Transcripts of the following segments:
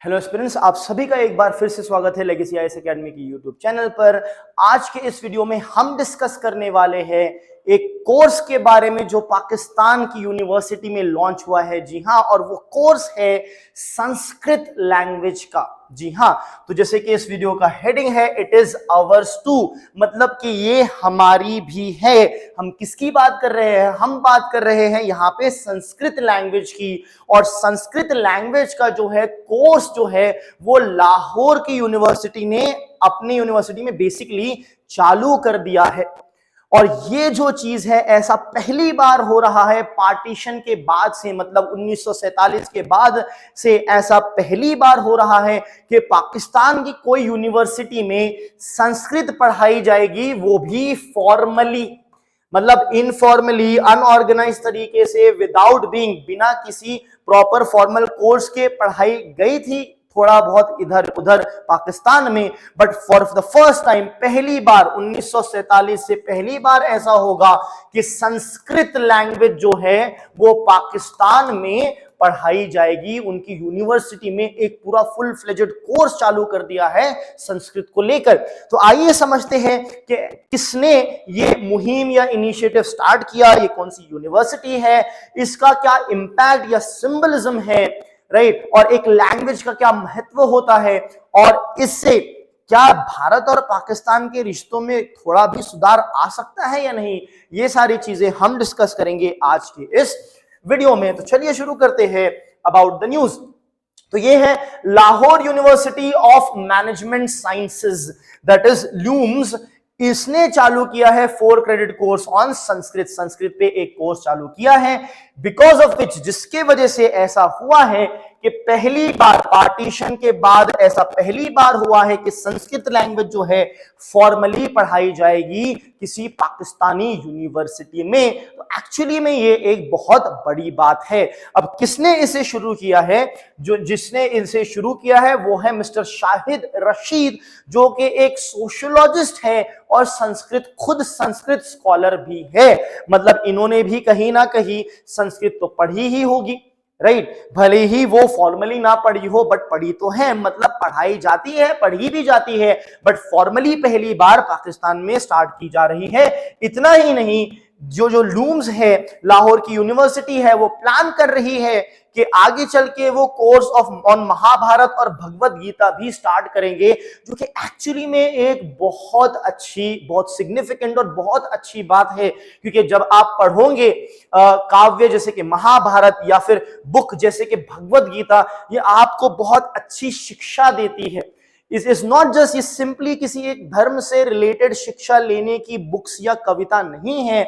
Hello aspirants, आप सभी का एक बार फिर से स्वागत है लेगेसी आईएएस एकेडमी की यूट्यूब चैनल पर। आज के इस वीडियो में हम डिस्कस करने वाले हैं एक कोर्स के बारे में जो पाकिस्तान की यूनिवर्सिटी में लॉन्च हुआ है। जी हाँ, और वो कोर्स है संस्कृत लैंग्वेज का। जी हाँ, तो जैसे कि इस वीडियो का हेडिंग है, इट इज अवर्स टू, मतलब कि ये हमारी भी है। हम किसकी बात कर रहे हैं? हम बात कर रहे हैं यहाँ पे संस्कृत लैंग्वेज की। और संस्कृत लैंग्वेज का जो है कोर्स जो है वो लाहौर की यूनिवर्सिटी ने अपनी यूनिवर्सिटी में बेसिकली चालू कर दिया है। और ये जो चीज है ऐसा पहली बार हो रहा है पार्टीशन के बाद से, मतलब 1947 के बाद से ऐसा पहली बार हो रहा है कि पाकिस्तान की कोई यूनिवर्सिटी में संस्कृत पढ़ाई जाएगी, वो भी फॉर्मली, मतलब इनफॉर्मली, अनऑर्गेनाइज तरीके से, विदाउट बीइंग, बिना किसी प्रॉपर फॉर्मल कोर्स के पढ़ाई गई थी थोड़ा बहुत इधर उधर पाकिस्तान में। But for the first time, पहली बार 1947 से पहली बार ऐसा होगा कि संस्कृत लैंग्वेज जो है वो पाकिस्तान में पढ़ाई जाएगी। उनकी यूनिवर्सिटी में एक पूरा फुल फ्लेजेड कोर्स चालू कर दिया है संस्कृत को लेकर। तो आइए समझते हैं कि किसने ये मुहिम या इनिशिएटिव स्टार्ट किया, ये कौन सी यूनिवर्सिटी है, इसका क्या इंपैक्ट या सिंबलिज्म है, राइट, और एक लैंग्वेज का क्या महत्व होता है, और इससे क्या भारत और पाकिस्तान के रिश्तों में थोड़ा भी सुधार आ सकता है या नहीं। ये सारी चीजें हम डिस्कस करेंगे आज के इस वीडियो में। तो चलिए शुरू करते हैं अबाउट द न्यूज। तो ये है Lahore university of management sciences, that is looms. इसने चालू किया है 4 credit course on Sanskrit. Sanskrit पे एक कोर्स चालू किया है, बिकॉज ऑफ विच, जिसके वजह से ऐसा हुआ है कि पहली बार पार्टीशन के बाद ऐसा पहली बार हुआ है कि संस्कृत लैंग्वेज जो है फॉर्मली पढ़ाई जाएगी किसी पाकिस्तानी यूनिवर्सिटी में। तो एक्चुअली में ये एक बहुत बड़ी बात है। अब किसने इसे शुरू किया है? जिसने इसे शुरू किया है वो है मिस्टर शाहिद रशीद, जो कि एक सोशियोलॉजिस्ट है और खुद संस्कृत स्कॉलर भी है। मतलब इन्होंने भी कहीं ना कहीं संस्कृत तो पढ़ी ही होगी, राइट, भले ही वो फॉर्मली ना पढ़ी हो, बट पढ़ी तो है, मतलब पढ़ाई जाती है, पढ़ी भी जाती है, बट फॉर्मली पहली बार पाकिस्तान में स्टार्ट की जा रही है। इतना ही नहीं, जो लूम्स है, लाहौर की यूनिवर्सिटी है, वो प्लान कर रही है कि आगे चल के वो कोर्स ऑन महाभारत और भगवत गीता भी स्टार्ट करेंगे, जो कि एक्चुअली में एक बहुत अच्छी, बहुत सिग्निफिकेंट और बहुत अच्छी बात है। क्योंकि जब आप पढ़ोगे काव्य जैसे कि महाभारत या फिर बुक जैसे कि भगवत गीता, ये आपको बहुत अच्छी शिक्षा देती है। इज नॉट जस्ट, ये सिंपली किसी एक धर्म से रिलेटेड शिक्षा लेने की बुक्स या कविता नहीं है।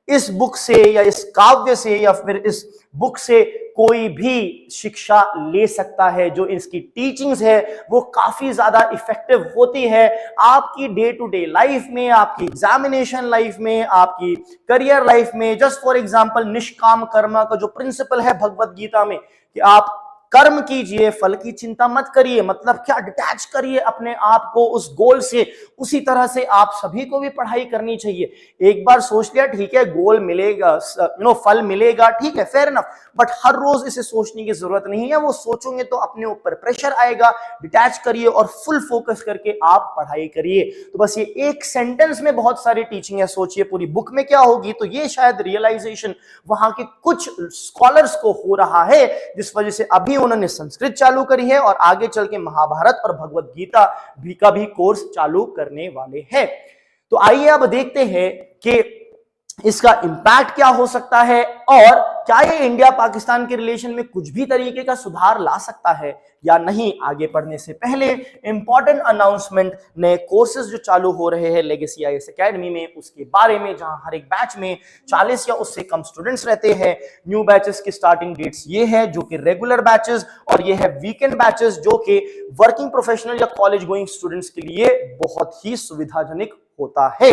इस बुक से या इस काव्य से या फिर इस बुक से कोई भी शिक्षा ले सकता है। जो इसकी टीचिंग्स है वो काफी ज्यादा इफेक्टिव होती है आपकी डे टू डे लाइफ में, आपकी एग्जामिनेशन लाइफ में, आपकी करियर लाइफ में। जस्ट फॉर एग्जांपल, निष्काम कर्म का जो प्रिंसिपल है भगवत गीता में कि आप कर्म कीजिए, फल की चिंता मत करिए, मतलब क्या, डिटैच करिए अपने आप को उस गोल से। उसी तरह से आप सभी को भी पढ़ाई करनी चाहिए। एक बार सोच लिया, ठीक है, गोल मिलेगा, फल मिलेगा, ठीक है, फेयर इनफ, बट हर रोज इसे सोचने की जरूरत नहीं है। वो सोचोगे तो अपने ऊपर प्रेशर आएगा। डिटैच करिए और फुल फोकस करके आप पढ़ाई करिए। तो बस ये एक सेंटेंस में बहुत सारी टीचिंग है, सोचिए पूरी बुक में क्या होगी। तो ये शायद रियलाइजेशन वहां के कुछ स्कॉलर्स को हो रहा है, जिस वजह से अभी उन्होंने संस्कृत चालू करी है और आगे चल के महाभारत और भगवत गीता भी का भी कोर्स चालू करने वाले हैं। तो आइए अब देखते हैं कि इसका इंपैक्ट क्या हो सकता है और क्या ये इंडिया पाकिस्तान के रिलेशन में कुछ भी तरीके का सुधार ला सकता है या नहीं। आगे बढ़ने से पहले इंपॉर्टेंट अनाउंसमेंट, नए कोर्सेज जो चालू हो रहे हैं लेगेसी आईएएस एकेडमी में, उसके बारे में, जहां हर एक बैच में 40 या उससे कम स्टूडेंट्स रहते हैं। न्यू बैचेस की स्टार्टिंग डेट्स ये है, जो कि रेगुलर बैचेस, और ये है वीकेंड बैचेस, जो कि वर्किंग प्रोफेशनल या कॉलेज गोइंग स्टूडेंट्स के लिए बहुत ही सुविधाजनक होता है।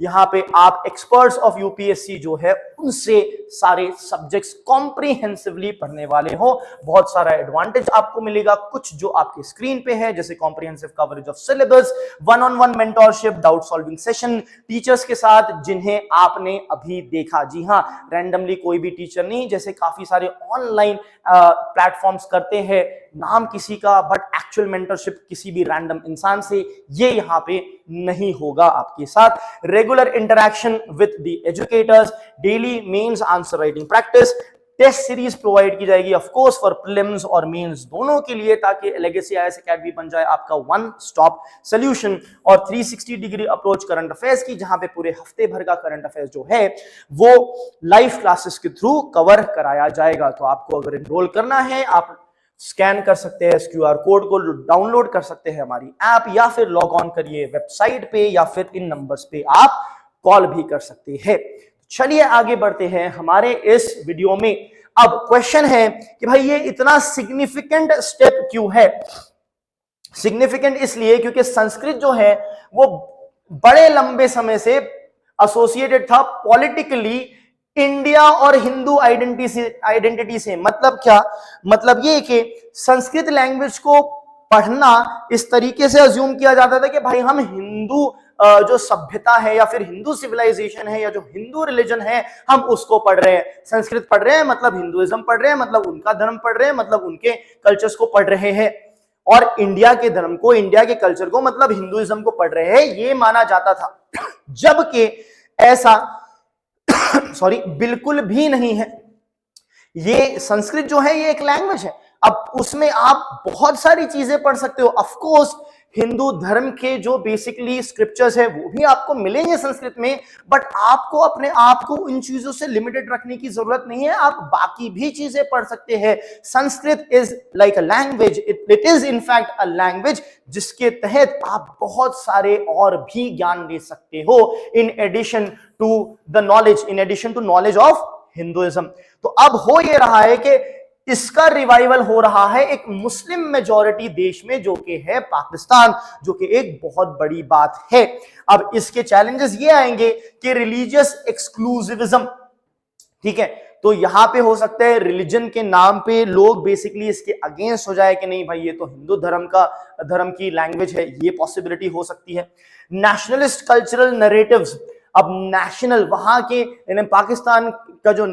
यहाँ पे आप एक्सपर्ट्स ऑफ यूपीएससी जो है उनसे सारे सब्जेक्ट्स कॉम्प्रिहेंसिवली पढ़ने वाले हो। बहुत सारा एडवांटेज आपको मिलेगा, कुछ जो आपके स्क्रीन पे है, जैसे comprehensive coverage of syllabus, one on one mentorship, doubt solving session teachers के साथ जिन्हें आपने अभी देखा। जी हाँ, रैंडमली कोई भी टीचर नहीं, जैसे काफी सारे ऑनलाइन प्लेटफॉर्म्स करते हैं, नाम किसी का बट एक्चुअल मेंटरशिप किसी भी रैंडम इंसान से, ये यहाँ पे नहीं होगा आपके साथ। Regular interaction with the educators, daily mains answer writing practice, test series provide की जाएगी ऑफ कोर्स फॉर प्रीलिम्स और मेंस दोनों के लिए, ताकि लेगेसी आईएएस एकेडमी बन जाए आपका वन स्टॉप सॉल्यूशन। और 360 डिग्री अप्रोच करंट अफेयर्स की, जहां पे पूरे हफ्ते भर का करंट अफेयर्स जो है वो लाइव क्लासेस के थ्रू कवर कराया जाएगा। तो आपको अगर एनरोल करना है, आप स्कैन कर सकते हैं इस क्यूआर कोड को, डाउनलोड कर सकते हैं हमारी ऐप, या फिर लॉग ऑन करिए वेबसाइट पे, या फिर इन नंबर्स पे आप कॉल भी कर सकते हैं। चलिए आगे बढ़ते हैं हमारे इस वीडियो में। अब क्वेश्चन है कि भाई ये इतना सिग्निफिकेंट स्टेप क्यों है? सिग्निफिकेंट इसलिए क्योंकि संस्कृत जो है वो बड़े लंबे समय से एसोसिएटेड था पॉलिटिकली इंडिया और हिंदू आइडेंटिटी से। मतलब क्या? मतलब ये कि संस्कृत लैंग्वेज को पढ़ना इस तरीके से अज्यूम किया जाता था कि भाई हम हिंदू जो सभ्यता है या फिर हिंदू सिविलाइजेशन है या जो हिंदू रिलीजन है, हम उसको पढ़ रहे हैं। संस्कृत पढ़ रहे हैं मतलब हिंदुइज्म पढ़ रहे हैं, मतलब उनका धर्म पढ़ रहे हैं, मतलब उनके कल्चर्स को पढ़ रहे हैं। और इंडिया के धर्म को, इंडिया के कल्चर को, मतलब हिंदुइज्म को पढ़ रहे हैं, ये माना जाता था। जबकि ऐसा बिल्कुल भी नहीं है। ये संस्कृत जो है ये एक लैंग्वेज है। अब उसमें आप बहुत सारी चीजें पढ़ सकते हो। ऑफ कोर्स हिंदू धर्म के जो बेसिकली स्क्रिप्चर्स है वो भी आपको मिलेंगे संस्कृत में, बट आपको अपने आप को इन चीजों से लिमिटेड रखने की जरूरत नहीं है, आप बाकी भी चीजें पढ़ सकते हैं। Sanskrit is like a language, it is in fact a language जिसके तहत आप बहुत सारे और भी ज्ञान ले सकते हो in addition to knowledge of Hinduism. तो अब हो ये रहा है कि इसका रिवाइवल हो रहा है एक मुस्लिम मेजॉरिटी देश में, जो कि है पाकिस्तान, जो कि एक बहुत बड़ी बात है। अब इसके चैलेंजेस ये आएंगे कि रिलीजियस एक्सक्लूसिविज्म, ठीक है, तो यहां पे हो सकता है रिलीजन के नाम पे लोग बेसिकली इसके अगेंस्ट हो जाए कि नहीं भाई ये तो हिंदू धर्म की लैंग्वेज है, ये पॉसिबिलिटी हो सकती है। नेशनलिस्ट कल्चरल नैरेटिव्स, अब नेशनल वहां के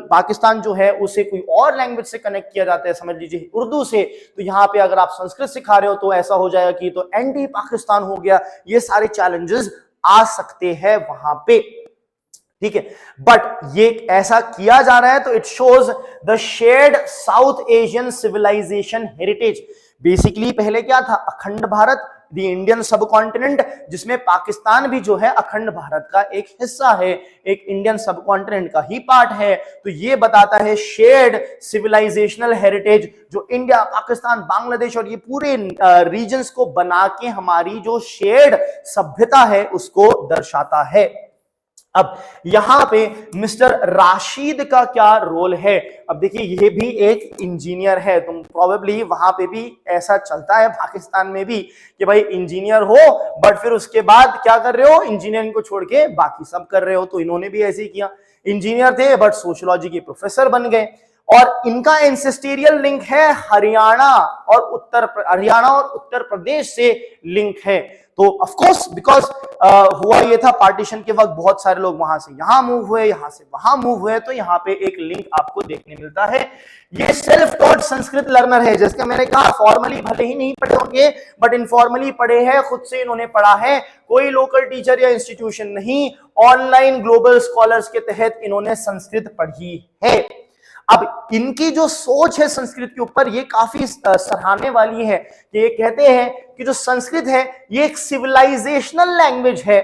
पाकिस्तान जो है उसे कोई और लैंग्वेज से कनेक्ट किया जाता है, समझ लीजिए उर्दू से, तो यहाँ पे अगर आप संस्कृत सिखा रहे हो तो ऐसा हो जाएगा कि तो एंटी पाकिस्तान हो गया। ये सारे चैलेंजेस आ सकते हैं वहां पे, ठीक है, बट ये ऐसा किया जा रहा है तो it shows the shared South Asian civilisation heritage. Basically पहले क्या था? Akhand Bharat, the Indian subcontinent, जिसमें पाकिस्तान भी जो है अखंड भारत का एक हिस्सा है, एक इंडियन सब कॉन्टिनेंट का ही पार्ट है। तो ये बताता है शेयर्ड सिविलाइजेशनल हेरिटेज, जो इंडिया, पाकिस्तान, बांग्लादेश और ये पूरे रीजन्स को बना के हमारी जो शेयर्ड सभ्यता है उसको दर्शाता है। अब यहां पे मिस्टर राशिद का क्या रोल है? अब देखिए ये भी एक इंजीनियर है, तो प्रोबेबली वहां पे भी ऐसा चलता है पाकिस्तान में भी कि भाई इंजीनियर हो बट फिर उसके बाद क्या कर रहे हो? इंजीनियरिंग को छोड़ के बाकी सब कर रहे हो। तो इन्होंने भी ऐसे ही किया, इंजीनियर थे बट सोशियोलॉजी के प्रोफेसर बन गए। और इनका एंसेस्टेरियल लिंक है हरियाणा और उत्तर प्रदेश से लिंक है। तो ऑफ कोर्स बिकॉज हुआ ये था पार्टीशन के वक्त बहुत सारे लोग वहां से यहां मूव हुए, यहां से वहां मूव हुए, तो यहां पे एक लिंक आपको देखने मिलता है। ये सेल्फ टॉट संस्कृत लर्नर है, जिसका मैंने कहा फॉर्मली भले ही नहीं पढ़े होंगे बट इनफॉर्मली पढ़े हैं, खुद से इन्होंने पढ़ा है, कोई लोकल टीचर या इंस्टीट्यूशन नहीं, ऑनलाइन ग्लोबल स्कॉलर्स के तहत इन्होंने संस्कृत पढ़ी है। अब इनकी जो सोच है संस्कृत के ऊपर ये काफी सराहने वाली है कि ये कहते हैं कि जो संस्कृत है ये एक सिविलाइजेशनल लैंग्वेज है,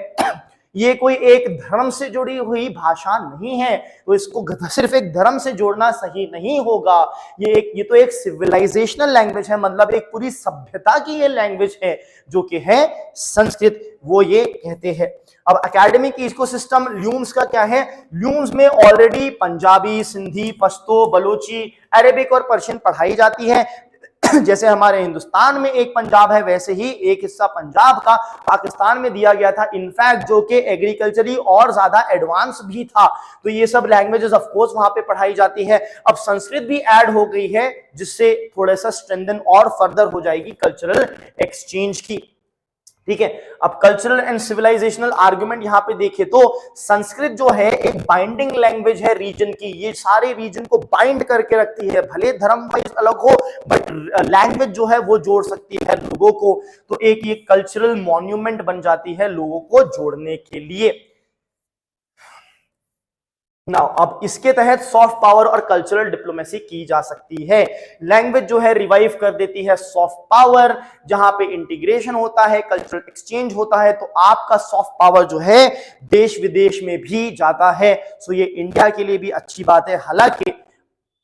ये कोई एक धर्म से जुड़ी हुई भाषा नहीं है। तो इसको सिर्फ एक धर्म से जोड़ना सही नहीं होगा, ये तो एक सिविलाइजेशनल लैंग्वेज है, मतलब एक पूरी सभ्यता की ये लैंग्वेज है जो कि है संस्कृत, वो ये कहते हैं। अब एकेडमिक इकोसिस्टम ल्यूम्स का क्या है? ल्यूम्स में ऑलरेडी पंजाबी, सिंधी, पश्तो, बलोची, अरेबिक और पर्शियन पढ़ाई जाती है। जैसे हमारे हिंदुस्तान में एक पंजाब है, वैसे ही एक हिस्सा पंजाब का पाकिस्तान में दिया गया था, इनफैक्ट जो कि एग्रीकल्चरली और ज्यादा एडवांस भी था। तो ये सब लैंग्वेजेस ऑफ कोर्स वहां पे पढ़ाई जाती है। अब संस्कृत भी ऐड हो गई है, जिससे थोड़ा सा स्ट्रेंथन और फर्दर हो जाएगी कल्चरल एक्सचेंज की। ठीक है, अब कल्चरल एंड सिविलाइजेशनल आर्गुमेंट यहां पे देखें तो संस्कृत जो है एक बाइंडिंग लैंग्वेज है रीजन की, ये सारे रीजन को बाइंड करके रखती है, भले धर्म वाइज अलग हो बट लैंग्वेज जो है वो जोड़ सकती है लोगों को। तो एक ये कल्चरल मॉन्यूमेंट बन जाती है लोगों को जोड़ने के लिए। नाउ अब इसके तहत सॉफ्ट पावर और कल्चरल डिप्लोमेसी की जा सकती है। लैंग्वेज जो है रिवाइव कर देती है सॉफ्ट पावर, जहां पे इंटीग्रेशन होता है, कल्चरल एक्सचेंज होता है, तो आपका सॉफ्ट पावर जो है देश विदेश में भी जाता है। सो ये इंडिया के लिए भी अच्छी बात है। हालांकि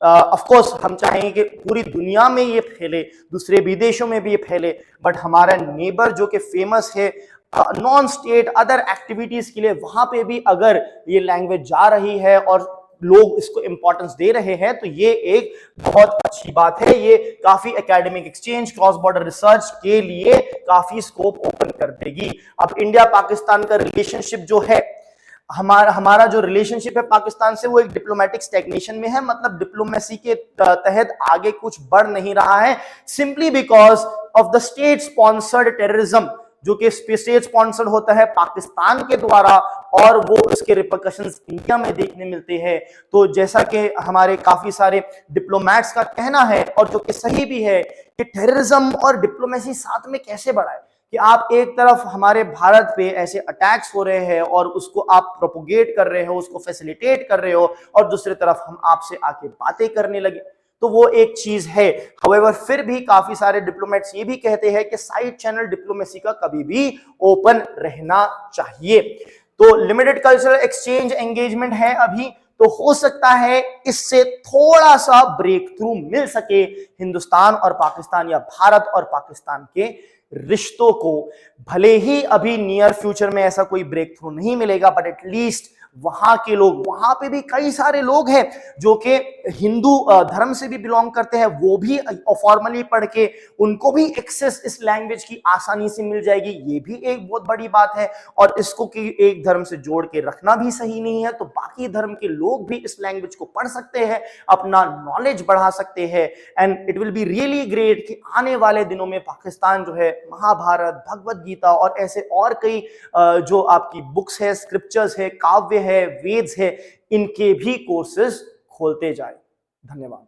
ऑफ कोर्स हम चाहेंगे कि पूरी दुनिया में ये फैले, दूसरे विदेशों में भी ये फैले, बट हमारा नेबर जो कि फेमस है नॉन स्टेट अदर एक्टिविटीज के लिए, वहां पे भी अगर ये लैंग्वेज जा रही है और लोग इसको इंपॉर्टेंस दे रहे हैं, तो ये एक बहुत अच्छी बात है। ये काफी academic exchange, cross border research के लिए काफी स्कोप ओपन कर देगी। अब इंडिया पाकिस्तान का रिलेशनशिप जो है, हमारा जो रिलेशनशिप है पाकिस्तान से, वो एक डिप्लोमेटिक स्टैग्नेशन में है, मतलब डिप्लोमेसी के तहत आगे कुछ बढ़ नहीं रहा है, simply because of the state sponsored terrorism, जो कि स्टेट स्पॉन्सर्ड होता है पाकिस्तान के द्वारा, और वो उसके रिपरकशंस इंडिया में देखने मिलते हैं। तो जैसा कि हमारे काफी सारे डिप्लोमैट्स का कहना है, और जो कि सही भी है, कि टेररिज्म और डिप्लोमेसी साथ में कैसे बढ़ाए, कि आप एक तरफ हमारे भारत पे ऐसे अटैक्स हो रहे हैं और उसको आप प्रोपोगेट कर रहे हो, उसको फैसिलिटेट कर रहे हो, और दूसरी तरफ हम आपसे आके बातें करने लगे, तो वो एक चीज है। हाउएवर फिर भी काफी सारे डिप्लोमेट्स ये भी कहते हैं कि साइड चैनल डिप्लोमेसी का कभी भी ओपन रहना चाहिए। तो लिमिटेड कल्चरल एक्सचेंज एंगेजमेंट है अभी, तो हो सकता है इससे थोड़ा सा ब्रेक थ्रू मिल सके हिंदुस्तान और पाकिस्तान, या भारत और पाकिस्तान के रिश्तों को। भले ही अभी नियर फ्यूचर में ऐसा कोई ब्रेक थ्रू नहीं मिलेगा, बट एटलीस्ट वहां के लोग, वहां पे भी कई सारे लोग हैं जो कि हिंदू धर्म से भी बिलोंग करते हैं, वो भी फॉर्मली पढ़ के उनको भी एक्सेस इस लैंग्वेज की आसानी से मिल जाएगी। ये भी एक बहुत बड़ी बात है, और इसको कि एक धर्म से जोड़ के रखना भी सही नहीं है। तो बाकी धर्म के लोग भी इस लैंग्वेज को पढ़ सकते हैं, अपना नॉलेज बढ़ा सकते हैं, and it will be really great कि आने वाले दिनों में पाकिस्तान जो है महाभारत, भगवत गीता और ऐसे और कई जो आपकी बुक्स है, स्क्रिप्चर्स है, काव्य है, वेद्स है, इनके भी कोर्सेज खोलते जाए। धन्यवाद।